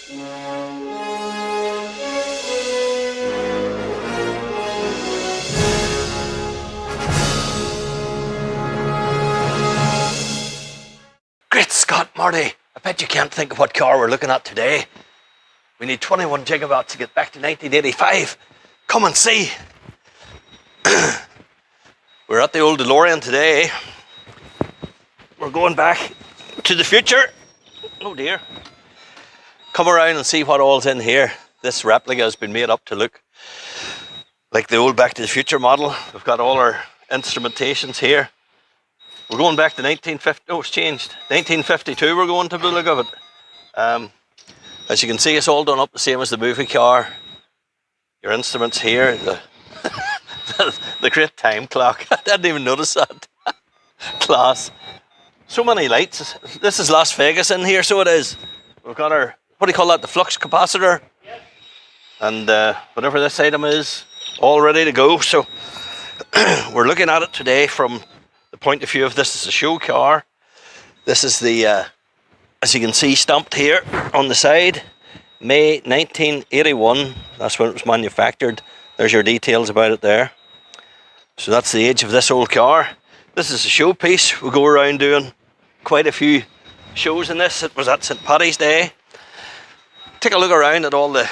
Great Scott, Marty, I bet you can't think of what car we're looking at today. We need 21 gigawatts to get back to 1985. Come and see. We're at the old DeLorean today. We're going back to the future. Oh dear. Come around and see what all's in here. This replica has been made up to look like the old Back to the Future model. We've got all our instrumentations here. We're going back to 1950. Oh, it's changed. 1952 we're going to the look of it. As you can see, it's all done up the same as the movie car. Your instruments here. The great time clock. I didn't even notice that. Class. So many lights. This is Las Vegas in here, so it is. We've got our, what do you call that, the flux capacitor? Yes. And whatever this item is, all ready to go. So we're looking at it today from the point of view of this is a show car. This is the, as you can see, stamped here on the side. May 1981, that's when it was manufactured. There's your details about it there. So that's the age of this old car. This is a showpiece. We go around doing quite a few shows in this. It was at St. Paddy's Day. Take a look around at all the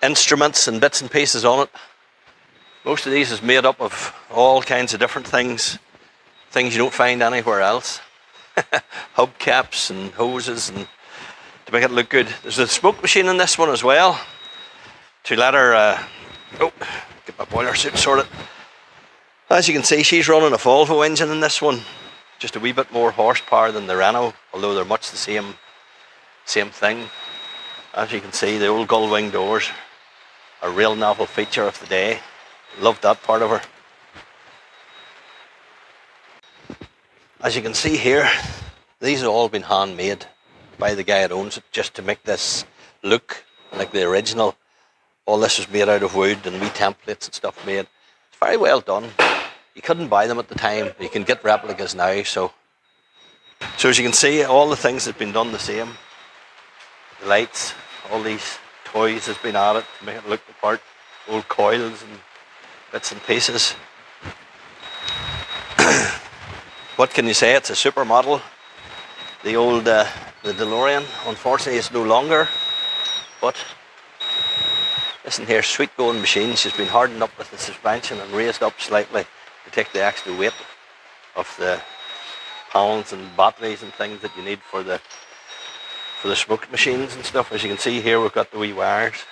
instruments and bits and pieces on it. Most of these is made up of all kinds of different things. Things you don't find anywhere else. Hubcaps and hoses and to make it look good. There's a smoke machine in this one as well. To let her, get my boiler suit sorted. As you can see, she's running a Volvo engine in this one. Just a wee bit more horsepower than the Renault, although they're much the same thing. As you can see, the old gull-wing doors are a real novel feature of the day. Loved that part of her. As you can see here, these have all been handmade by the guy that owns it, just to make this look like the original. All this was made out of wood and wee templates and stuff made. It's very well done. You couldn't buy them at the time. You can get replicas now. So as you can see, all the things have been done the same. The lights, all these toys has been added to make it look the part. Old coils and bits and pieces. What can you say? It's a supermodel. The old the DeLorean, unfortunately, is no longer. But listen here, sweet going machine. She's been hardened up with the suspension and raised up slightly to take the extra weight of the panels and batteries and things that you need for the smoke machines and stuff. As you can see here, we've got the wee wires.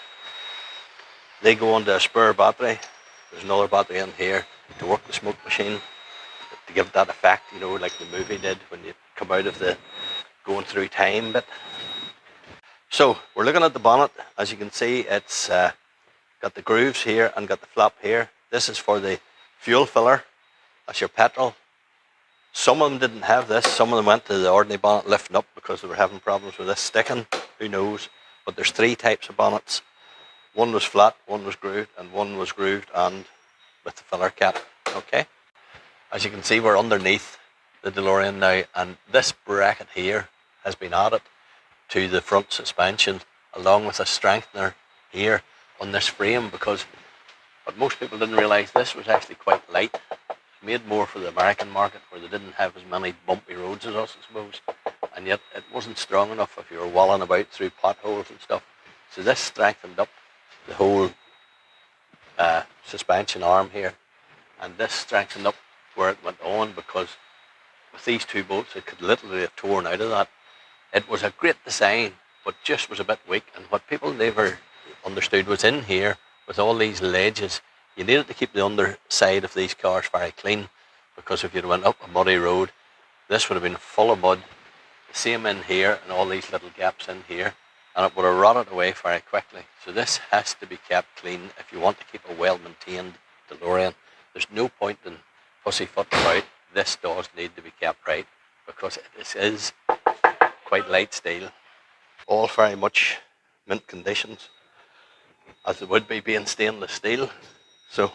They go onto a spare battery. There's another battery in here to work the smoke machine to give that effect, you know, like the movie did when you come out of the going through time bit. So we're looking at the bonnet. As you can see, it's got the grooves here and got the flap here. This is for the fuel filler. That's your petrol. Some of them didn't have this. Some of them went to the ordinary bonnet lifting up because they were having problems with this sticking. Who knows? But there's three types of bonnets. One was flat, one was grooved, and one was grooved and with the filler cap. Okay. As you can see, we're underneath the DeLorean now, and this bracket here has been added to the front suspension along with a strengthener here on this frame, because what most people didn't realise, this was actually quite light. Made more for the American market where they didn't have as many bumpy roads as us, I suppose, and yet it wasn't strong enough if you were walling about through potholes and stuff. So this strengthened up the whole suspension arm here, and this strengthened up where it went on, because with these two bolts it could literally have torn out of that. It was a great design, but just was a bit weak, and what people never understood was in here with all these ledges, you needed to keep the underside of these cars very clean, because if you'd went up a muddy road, this would have been full of mud. The same in here and all these little gaps in here, and it would have rotted away very quickly. So this has to be kept clean if you want to keep a well-maintained DeLorean. There's no point in pussyfooting about. This does need to be kept right, because this is quite light steel. All very much mint conditions, as it would be being stainless steel. So